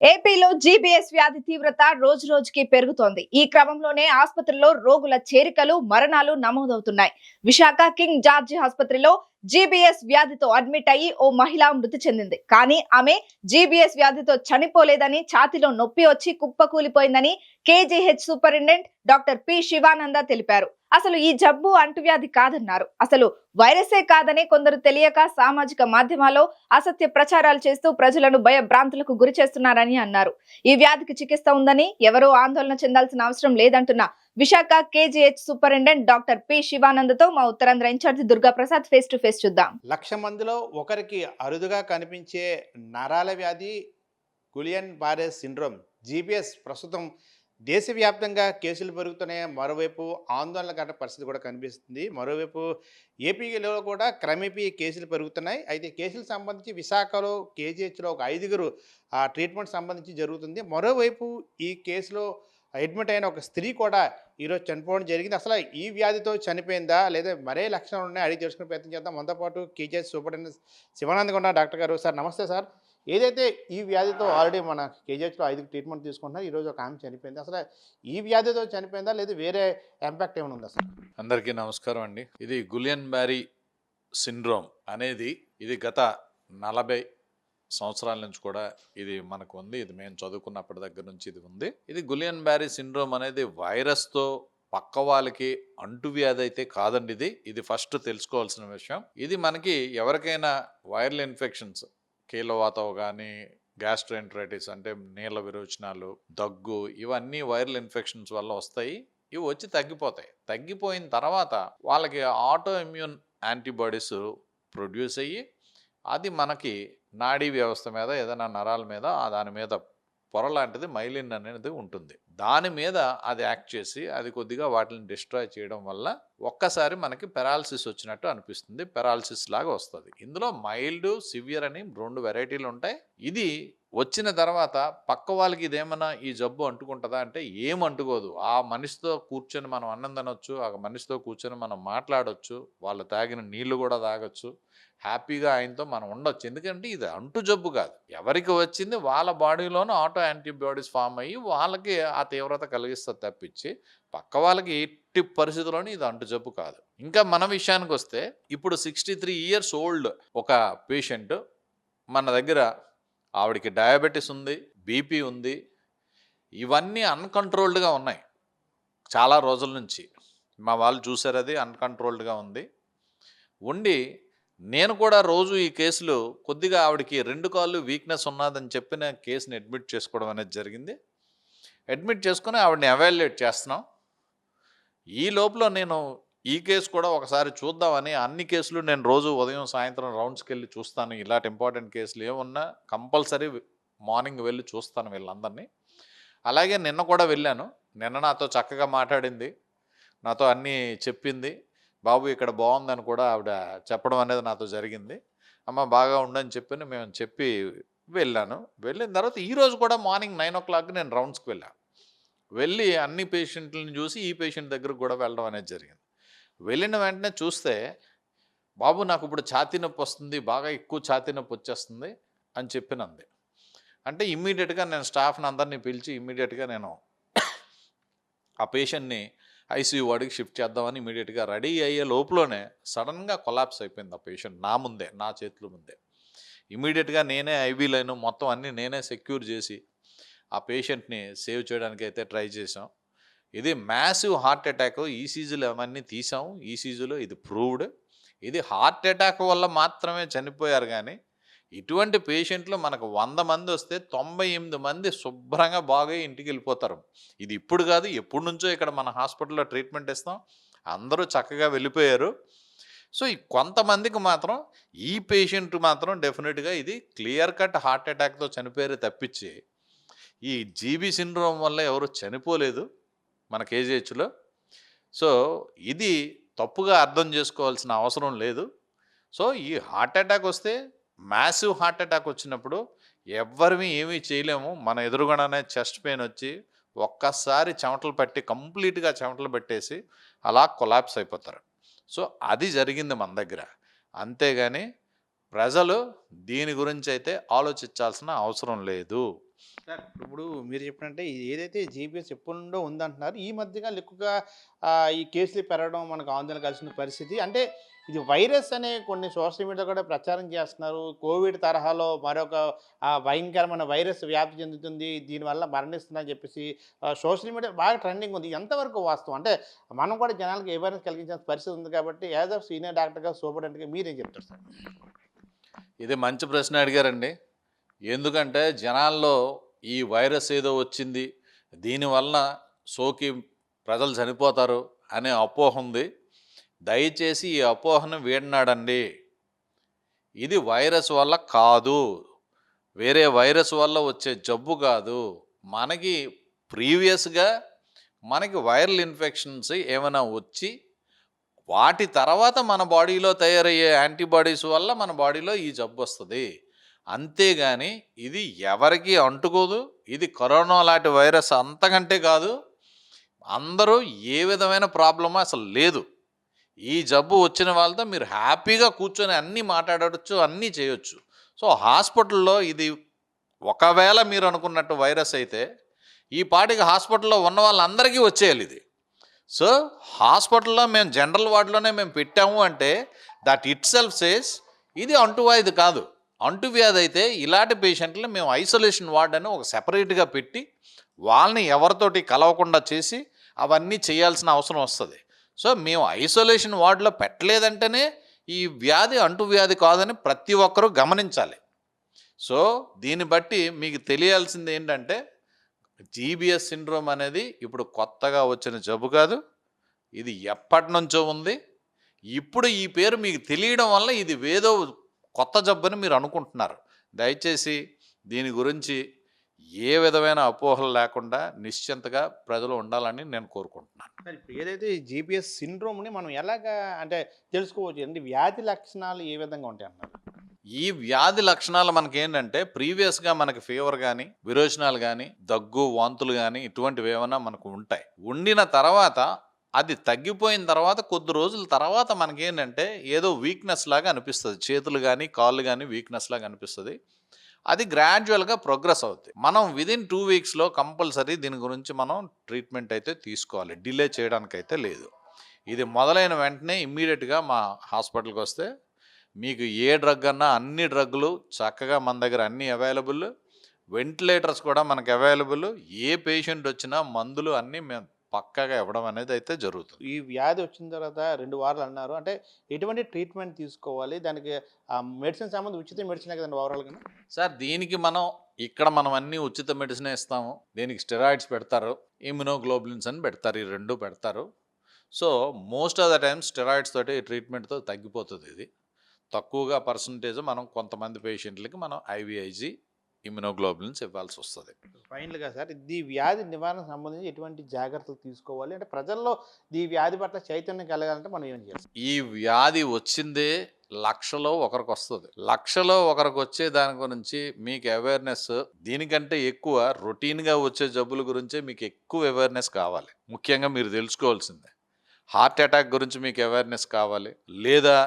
ఏపీలో జీబీఎస్ వ్యాధి తీవ్రత రోజు రోజుకి పెరుగుతోంది. ఈ క్రమంలోనే ఆసుపత్రిలో రోగుల చేరికలు, మరణాలు నమోదవుతున్నాయి. విశాఖ కింగ్ జార్జి ఆసుపత్రిలో జీబీఎస్ వ్యాధితో అడ్మిట్ అయ్యి ఓ మహిళ మృతి చెందింది. కానీ ఆమె జీబీఎస్ వ్యాధితో చనిపోలేదని, ఛాతీలో నొప్పి వచ్చి కుప్పకూలిపోయిందని KGH superintendent doctor P Shivananda తెలిపారు. అసలు ఈ జబ్బు అంటువ్యాధి కాదన్నారు. అసలు వైరసే కాదని కొందరు తెలియక సామాజిక మాధ్యమాల్లో అసత్య ప్రచారాలు చేస్తూ ప్రజలను భయభ్రాంతులకు గురి చేస్తున్నారని అన్నారు. ఈ వ్యాధికి చికిత్స ఉందని, ఎవరూ ఆందోళన చెందాల్సిన అవసరం లేదంటున్న Visakha KGH superintendent doctor P శివానందతో మా Uttarandhra incharge Durga Prasad face to face చూద్దాం. 1,00,000 మందిలో ఒకరికి అరుదుగా కనిపించే నరాల వ్యాధి గులియన్ బారే సిండ్రోమ్ జీబీఎస్ ప్రస్తుతం దేశవ్యాప్తంగా కేసులు పెరుగుతున్నాయి. మరోవైపు ఆందోళనకర పరిస్థితి కూడా కనిపిస్తుంది. మరోవైపు ఏపీలో కూడా క్రమేపీ కేసులు పెరుగుతున్నాయి. అయితే కేసులకు సంబంధించి విశాఖలో కేజీహెచ్లో ఒక 5గురు ట్రీట్మెంట్ సంబంధించి జరుగుతుంది. మరోవైపు ఈ కేసులో అడ్మిట్ అయిన ఒక స్త్రీ కూడా ఈరోజు చనిపోవడం జరిగింది. అసలు ఈ వ్యాధితో చనిపోయిందా లేదా మరే లక్షణాలు ఉన్నాయి అడిగి తెలుసుకునే ప్రయత్నం చేద్దాం. మనతో పాటు కేజీహెచ్ సూపరింటెండెంట్ శివానంద్ ఉన్న డాక్టర్ గారు. సార్ నమస్తే సార్. ఏదైతే ఈ వ్యాధితో ఆల్రెడీ మన కేజీహెచ్లో 5 ట్రీట్మెంట్ తీసుకుంటున్నారు, ఈరోజు ఒక ఆమె చనిపోయింది. అసలు ఈ వ్యాధితో చనిపోయిందా లేదా వేరే ఇంపాక్ట్ ఏమైనా ఉందా సార్? అందరికీ నమస్కారం అండి. ఇది గులియన్ బ్యారీ సిండ్రోమ్ అనేది ఇది గత 40 సంవత్సరాల నుంచి కూడా ఇది మనకు ఉంది. ఇది మేము చదువుకున్నప్పటి దగ్గర నుంచి ఇది ఉంది. ఇది గులియన్ బ్యారీ సిండ్రోమ్ అనేది వైరస్తో పక్క వాళ్ళకి అంటువ్యాధి అయితే కాదండి. ఇది ఫస్ట్ తెలుసుకోవాల్సిన విషయం. ఇది మనకి ఎవరికైనా వైరల్ ఇన్ఫెక్షన్స్, కీళ్ళవాతం కానీ, గ్యాస్ట్రోఎంటరైటిస్ అంటే నీళ్ళ విరోచనాలు, దగ్గు, ఇవన్నీ వైరల్ ఇన్ఫెక్షన్స్ వల్ల వస్తాయి. ఇవి వచ్చి తగ్గిపోతాయి. తగ్గిపోయిన తర్వాత వాళ్ళకి ఆటో ఇమ్యూన్ యాంటీబాడీస్ ప్రొడ్యూస్ అయ్యి అది మనకి నాడీ వ్యవస్థ మీద, ఏదైనా నరాల మీద, దాని మీద పొర లాంటిది మైలిన్ అనేది ఉంటుంది. దాని మీద అది యాక్ట్ చేసి అది కొద్దిగా వాటిని డిస్ట్రాయ్ చేయడం వల్ల ఒక్కసారి మనకి పెరాలసిస్ వచ్చినట్టు అనిపిస్తుంది. పెరాలసిస్ లాగా వస్తుంది. ఇందులో మైల్డ్, సివియర్ అని 2 వెరైటీలు ఉంటాయి. ఇది వచ్చిన తర్వాత పక్క వాళ్ళకి ఇదేమన్నా ఈ జబ్బు అంటుకుంటుందా అంటే ఏం అంటుకోదు. ఆ మనిషితో కూర్చొని మనం అన్నం తినొచ్చు, ఆ మనిషితో కూర్చొని మనం మాట్లాడొచ్చు, వాళ్ళు తాగిన నీళ్లు కూడా తాగొచ్చు, హ్యాపీగా ఆయనతో మనం ఉండొచ్చు. ఎందుకంటే ఇది అంటు జబ్బు కాదు. ఎవరికి వచ్చింది వాళ్ళ బాడీలోనూ ఆటో యాంటీబాడీస్ ఫామ్ అయ్యి వాళ్ళకి ఆ తీవ్రత కలిగిస్తుంది తప్పించి పక్క వాళ్ళకి ఎట్టి పరిస్థితుల్లోనూ ఇది అంటు జబ్బు కాదు. ఇంకా మన విషయానికి వస్తే ఇప్పుడు 63 ఇయర్స్ ఓల్డ్ ఒక పేషెంట్ మన దగ్గర, ఆవిడకి డయాబెటీస్ ఉంది, బీపీ ఉంది, ఇవన్నీ అన్కంట్రోల్డ్గా ఉన్నాయి చాలా రోజుల నుంచి. మా వాళ్ళు చూసారు, అది అన్కంట్రోల్డ్గా ఉండి నేను కూడా రోజు ఈ కేసులో కొద్దిగా ఆవిడకి 2 కాళ్ళు వీక్నెస్ ఉన్నదని చెప్పిన కేసుని అడ్మిట్ చేసుకోవడం అనేది జరిగింది. అడ్మిట్ చేసుకుని ఆవిడని ఎవాల్యుయేట్ చేస్తున్నాం. ఈ లోపల నేను ఈ కేసు కూడా ఒకసారి చూద్దామని అన్ని కేసులు నేను రోజు ఉదయం సాయంత్రం రౌండ్స్కి వెళ్ళి చూస్తాను. ఇలాంటి ఇంపార్టెంట్ కేసులు ఏమున్నా కంపల్సరీ మార్నింగ్ వెళ్ళి చూస్తాను వీళ్ళందరినీ. అలాగే నిన్న కూడా వెళ్ళాను. నిన్న నాతో చక్కగా మాట్లాడింది, నాతో అన్నీ చెప్పింది. బాబు ఇక్కడ బాగుందని కూడా ఆవిడ చెప్పడం అనేది నాతో జరిగింది. అమ్మ బాగా ఉండని మేము చెప్పి వెళ్ళాను. వెళ్ళిన తర్వాత ఈరోజు కూడా మార్నింగ్ 9 o'clock నేను రౌండ్స్కి వెళ్ళి అన్ని పేషెంట్లను చూసి ఈ పేషెంట్ దగ్గరకు కూడా వెళ్ళడం అనేది జరిగింది. వెళ్ళిన వెంటనే చూస్తే, బాబు నాకు ఇప్పుడు ఛాతీ నొప్పి వస్తుంది, బాగా ఎక్కువ ఛాతీ నొప్పి వచ్చేస్తుంది అని చెప్పినంది. అంటే ఇమ్మీడియట్గా నేను స్టాఫ్ని అందరినీ పిలిచి ఇమ్మీడియట్గా నేను ఆ పేషెంట్ని ఐసీయూ వార్డుకి షిఫ్ట్ చేద్దామని ఇమీడియట్గా రెడీ అయ్యే లోపలనే సడన్గా కొలాప్స్ అయిపోయింది ఆ పేషెంట్. నా ముందే, నా చేతుల ముందే. ఇమీడియట్గా నేనే ఐవీ లైన్ మొత్తం అన్నీ నేనే సెక్యూర్ చేసి ఆ పేషెంట్ని సేవ్ చేయడానికి అయితే ట్రై చేసాం. ఇది మ్యాసివ్ హార్ట్ అటాక్. ఈసీజీలు అవన్నీ తీసాం. ఈసీజీలో ఇది ప్రూవ్డ్. ఇది హార్ట్ అటాక్ వల్ల మాత్రమే చనిపోయారు. కానీ ఇటువంటి పేషెంట్లు మనకు 100 మంది వస్తే 98 మంది శుభ్రంగా బాగా ఇంటికి వెళ్ళిపోతారు. ఇది ఇప్పుడు కాదు, ఎప్పటి నుంచో ఇక్కడ మన హాస్పిటల్లో ట్రీట్మెంట్ ఇస్తాం. అందరూ చక్కగా వెళ్ళిపోయారు. సో ఈ కొంతమందికి మాత్రం, ఈ పేషెంట్ మాత్రం డెఫినెట్గా ఇది క్లియర్ కట్ హార్ట్ అటాక్తో చనిపోయారు తప్పించి ఈ జీబీ సిండ్రోమ్ వల్ల ఎవరు చనిపోలేదు మన కేజీహెచ్లో. సో ఇది తప్పుగా అర్థం చేసుకోవాల్సిన అవసరం లేదు. సో ఈ హార్ట్ అటాక్ వస్తే, మ్యాసివ్ హార్ట్ అటాక్ వచ్చినప్పుడు ఎవరిని ఏమీ చేయలేము. మన ఎదురుగానే చెస్ట్ పెయిన్ వచ్చి ఒక్కసారి చెమటలు పట్టి కంప్లీట్గా చెమటలు పెట్టేసి అలా కొలాప్స్ అయిపోతారు. సో అది జరిగింది మన దగ్గర. అంతేగాని ప్రజలు దీని గురించి అయితే ఆలోచించాల్సిన అవసరం లేదు. సార్ ఇప్పుడు మీరు చెప్పినట్టే ఇది ఏదైతే జీపీఎస్ ఎప్పటి నుండో ఉందంటున్నారు ఈ మధ్యకాలం ఎక్కువగా ఈ కేసులు పెరగడం మనకు ఆందోళన కలిసిన పరిస్థితి అంటే ఇది వైరస్ అనే కొన్ని సోషల్ మీడియా కూడా ప్రచారం చేస్తున్నారు కోవిడ్ తరహాలో మరొక భయంకరమైన వైరస్ వ్యాప్తి చెందుతుంది దీనివల్ల మరణిస్తుందని చెప్పేసి సోషల్ మీడియా బాగా ట్రెండింగ్ ఉంది ఎంతవరకు వాస్తవం అంటే మనం కూడా జనాలకు అవేర్నెస్ కలిగించిన పరిస్థితి ఉంది కాబట్టి యాజ్ ఆఫ్ సీనియర్ డాక్టర్గా సూపరింటెండెంట్గా మీరేం చెప్తారు సార్? ఇది మంచి ప్రశ్న అడిగారండి. ఎందుకంటే జనాల్లో ఈ వైరస్ ఏదో వచ్చింది, దీనివల్ల సోకి ప్రజలు చనిపోతారు అనే అపోహ ఉంది. దయచేసి ఈ అపోహను వీడనాడండి. ఇది వైరస్ వల్ల కాదు, వేరే వైరస్ వల్ల వచ్చే జబ్బు కాదు. మనకి ప్రీవియస్గా మనకి వైరల్ ఇన్ఫెక్షన్స్ ఏమైనా వచ్చి వాటి తర్వాత మన బాడీలో తయారయ్యే యాంటీబాడీస్ వల్ల మన బాడీలో ఈ జబ్బు వస్తుంది. అంతేగాని ఇది ఎవరికి అంటుకోదు. ఇది కరోనా లాంటి వైరస్ అంతకంటే కాదు. అందరూ ఏ విధమైన ప్రాబ్లమో అసలు లేదు. ఈ జబ్బు వచ్చిన వాళ్ళతో మీరు హ్యాపీగా కూర్చొని అన్నీ మాట్లాడవచ్చు, అన్నీ చేయొచ్చు. సో హాస్పిటల్లో ఇది ఒకవేళ మీరు అనుకున్నట్టు వైరస్ అయితే ఈ పాటికి హాస్పిటల్లో ఉన్న వాళ్ళందరికీ వచ్చేయాలి ఇది. సో హాస్పిటల్లో మేము జనరల్ వార్డులోనే మేము పెట్టాము అంటే దట్ ఇట్ సెల్ఫ్ సేస్ ఇది అంటువ్యాధి కాదు. అంటువ్యాధి అయితే ఇలాంటి పేషెంట్లను మేము ఐసోలేషన్ వార్డ్ అని ఒక సెపరేట్గా పెట్టి వాళ్ళని ఎవరితోటి కలవకుండా చేసి అవన్నీ చేయాల్సిన అవసరం వస్తుంది. సో మేము ఐసోలేషన్ వార్డులో పెట్టలేదంటేనే ఈ వ్యాధి అంటువ్యాధి కాదని ప్రతి ఒక్కరూ గమనించాలి. సో దీన్ని బట్టి మీకు తెలియాల్సింది ఏంటంటే జీబీఎస్ సిండ్రోమ్ అనేది ఇప్పుడు కొత్తగా వచ్చిన జబ్బు కాదు. ఇది ఎప్పటి నుంచో ఉంది. ఇప్పుడు ఈ పేరు మీకు తెలియడం వల్ల ఇది ఏదో కొత్త జబ్బు అని మీరు అనుకుంటున్నారు. దయచేసి దీని గురించి ఏ విధమైన అపోహలు లేకుండా నిశ్చింతగా ప్రజలు ఉండాలని నేను కోరుకుంటున్నాను. మరి ఇప్పుడు ఏదైతే ఈ జీపీఎస్ సిండ్రోమ్ని మనం ఎలాగా అంటే తెలుసుకోవచ్చు అంటే వ్యాధి లక్షణాలు ఏ విధంగా ఉంటాయి అన్నారు? ఈ వ్యాధి లక్షణాలు మనకేంటంటే ప్రీవియస్గా మనకి ఫీవర్ కానీ విరోచనాలు కానీ దగ్గు వాంతులు కానీ ఇటువంటివి ఏమైనా మనకు ఉంటాయి. ఉండిన తర్వాత అది తగ్గిపోయిన తర్వాత కొద్ది రోజుల తర్వాత మనకేంటంటే ఏదో వీక్నెస్ లాగా అనిపిస్తుంది. చేతులు కానీ కాళ్ళు కానీ వీక్నెస్ లాగా అనిపిస్తుంది. అది గ్రాడ్యువల్గా ప్రోగ్రెస్ అవుతుంది. మనం విదిన్ 2 వీక్స్లో కంపల్సరీ దీని గురించి మనం ట్రీట్మెంట్ అయితే తీసుకోవాలి. డిలే చేయడానికైతే లేదు. ఇది మొదలైన వెంటనే ఇమ్మీడియట్గా మా హాస్పిటల్కి వస్తే మీకు ఏ డ్రగ్ అన్నా అన్ని డ్రగ్గులు చక్కగా మన దగ్గర అన్నీ అవైలబుల్. వెంటిలేటర్స్ కూడా మనకు అవైలబుల్. ఏ పేషెంట్ వచ్చినా మందులు అన్నీ మేము పక్కాగా ఇవ్వడం అనేది అయితే జరుగుతుంది. ఈ వ్యాధి వచ్చిన తర్వాత 2 వారాలు అన్నారు అంటే ఎటువంటి ట్రీట్మెంట్ తీసుకోవాలి దానికి మెడిసిన్ సంబంధించి ఉచిత మెడిసిన్ కదండి ఓవరాల్గా? సార్ దీనికి మనం అన్నీ ఉచిత మెడిసిన్ ఇస్తాము. దీనికి స్టెరాయిడ్స్ పెడతారు, ఇమ్యునోగ్లోబులిన్స్ అని పెడతారు. ఈ 2 పెడతారు. So most of the time steroids తోటి ట్రీట్మెంట్తో తగ్గిపోతుంది. ఇది తక్కువగా పర్సంటేజ్ మనం కొంతమంది పేషెంట్లకి మనం ఐవిఐజీ ఇమ్యునోగ్లోబులిన్స్ ఇవ్వాల్సి వస్తుంది. ఫైనల్గా సార్ ఈ వ్యాధి నివారణ సంబంధించి ఎటువంటి జాగ్రత్తలు తీసుకోవాలి అంటే ప్రజల్లో ఈ వ్యాధి పట్ల చైతన్యం కలగాలంటే మనం ఏం చేస్తాం? ఈ వ్యాధి వచ్చిందే లక్షలో ఒకరికి వస్తుంది. లక్షలో ఒకరికి వచ్చే దాని గురించి మీకు అవేర్నెస్ దీనికంటే ఎక్కువ రొటీన్గా వచ్చే జబ్బుల గురించే మీకు ఎక్కువ అవేర్నెస్ కావాలి. ముఖ్యంగా మీరు తెలుసుకోవాల్సిందే హార్ట్ అటాక్ గురించి మీకు అవేర్నెస్ కావాలి, లేదా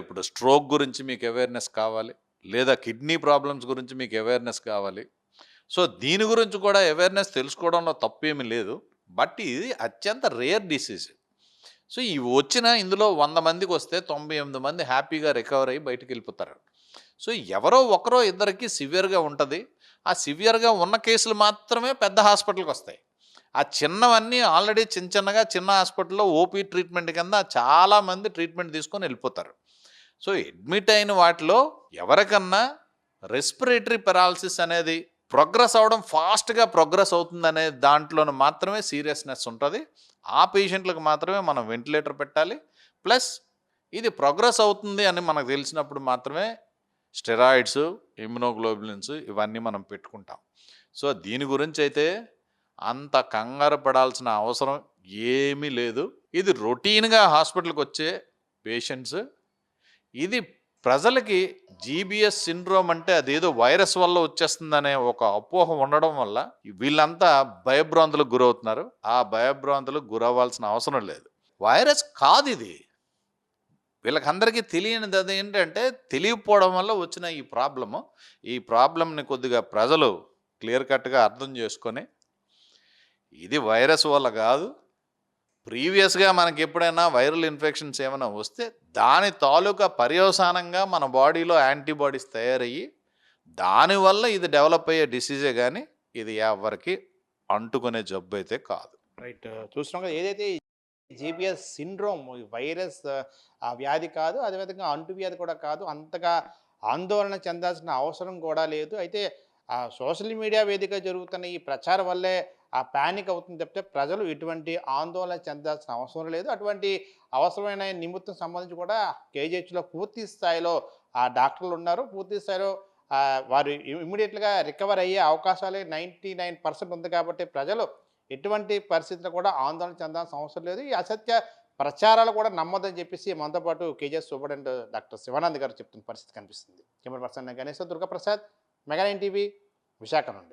ఇప్పుడు స్ట్రోక్ గురించి మీకు అవేర్నెస్ కావాలి, లేదా కిడ్నీ ప్రాబ్లమ్స్ గురించి మీకు అవేర్నెస్ కావాలి. సో దీని గురించి కూడా అవేర్నెస్ తెలుసుకోవడంలో తప్పేమీ లేదు. బట్ ఇది అత్యంత రేర్ డిసీజ్. సో ఇవి వచ్చిన ఇందులో 100 మందికి వస్తే 98 మంది హ్యాపీగా రికవర్ అయ్యి బయటకు వెళ్ళిపోతారు. సో ఎవరో ఒకరో ఇద్దరికి సివియర్గా ఉంటుంది. ఆ సివియర్గా ఉన్న కేసులు మాత్రమే పెద్ద హాస్పిటల్కి వస్తాయి. ఆ చిన్నవన్నీ ఆల్రెడీ చిన్న హాస్పిటల్లో ఓపీ ట్రీట్మెంట్ కింద చాలామంది ట్రీట్మెంట్ తీసుకొని వెళ్ళిపోతారు. సో అడ్మిట్ అయిన వాటిలో ఎవరికన్నా రెస్పిరేటరీ పెరాలసిస్ అనేది ప్రోగ్రెస్ అవడం ఫాస్ట్గా ప్రోగ్రెస్ అవుతుందనే దాంట్లోనూ మాత్రమే సీరియస్నెస్ ఉంటుంది. ఆ పేషెంట్లకు మాత్రమే మనం వెంటిలేటర్ పెట్టాలి. ప్లస్ ఇది ప్రోగ్రెస్ అవుతుంది అని మనకు తెలిసినప్పుడు మాత్రమే స్టెరాయిడ్స్, ఇమ్యునోగ్లోబులిన్స్ ఇవన్నీ మనం పెట్టుకుంటాం. సో దీని గురించి అయితే అంత కంగారు పడాల్సిన అవసరం ఏమీ లేదు. ఇది రొటీన్గా హాస్పిటల్కి వచ్చే పేషెంట్స్. ఇది ప్రజలకి జీబీఎస్ సిండ్రోమ్ అంటే అదేదో వైరస్ వల్ల వచ్చేస్తుందనే ఒక అపోహ ఉండడం వల్ల వీళ్ళంతా భయభ్రాంతులకు గురవుతున్నారు. ఆ భయభ్రాంతులకు గురవ్వాల్సిన అవసరం లేదు. వైరస్ కాదు ఇది. వీళ్ళకందరికీ తెలియనిది అది ఏంటంటే తెలియకపోవడం వల్ల వచ్చిన ఈ ప్రాబ్లమ్ని కొద్దిగా ప్రజలు క్లియర్ కట్గా అర్థం చేసుకొని ఇది వైరస్ వల్ల కాదు, ప్రీవియస్గా మనకి ఎప్పుడైనా వైరల్ ఇన్ఫెక్షన్స్ ఏమైనా వస్తే దాని తాలూకా పర్యవసానంగా మన బాడీలో యాంటీబాడీస్ తయారయ్యి దానివల్ల ఇది డెవలప్ అయ్యే డిసీజే కానీ ఇది ఎవరికి అంటుకునే జబ్బు అయితే కాదు. రైట్. చూస్తున్నాం కదా, ఏదైతే జీబీఎస్ సిండ్రోమ్ వైరస్ ఆ వ్యాధి కాదు, అదేవిధంగా అంటువ్యాధి కూడా కాదు, అంతగా ఆందోళన చెందాల్సిన అవసరం కూడా లేదు. అయితే ఆ సోషల్ మీడియా వేదిక జరుగుతున్న ఈ ప్రచారం వల్లే ఆ ప్యానిక్ అవుతుంది తప్పితే ప్రజలు ఎటువంటి ఆందోళన చెందాల్సిన అవసరం లేదు. అటువంటి అవసరమైన నిమిత్తం సంబంధించి కూడా కేజీహెచ్లో పూర్తి స్థాయిలో ఆ డాక్టర్లు ఉన్నారు. పూర్తి స్థాయిలో వారు ఇమ్మీడియట్గా రికవర్ అయ్యే అవకాశాలే 99% ఉంది. కాబట్టి ప్రజలు ఎటువంటి పరిస్థితుల్లో కూడా ఆందోళన చెందాల్సిన అవసరం లేదు. ఈ అసత్య ప్రచారాలు కూడా నమ్మొద్దని చెప్పేసి మనతో పాటు కేజీహెచ్ సూపరింటెండెంట్ డాక్టర్ శివానంద్ గారు చెప్తున్న పరిస్థితి కనిపిస్తుంది. Camera person Ganesh Durgaprasad, mega 9 TV, Visakha నుండి.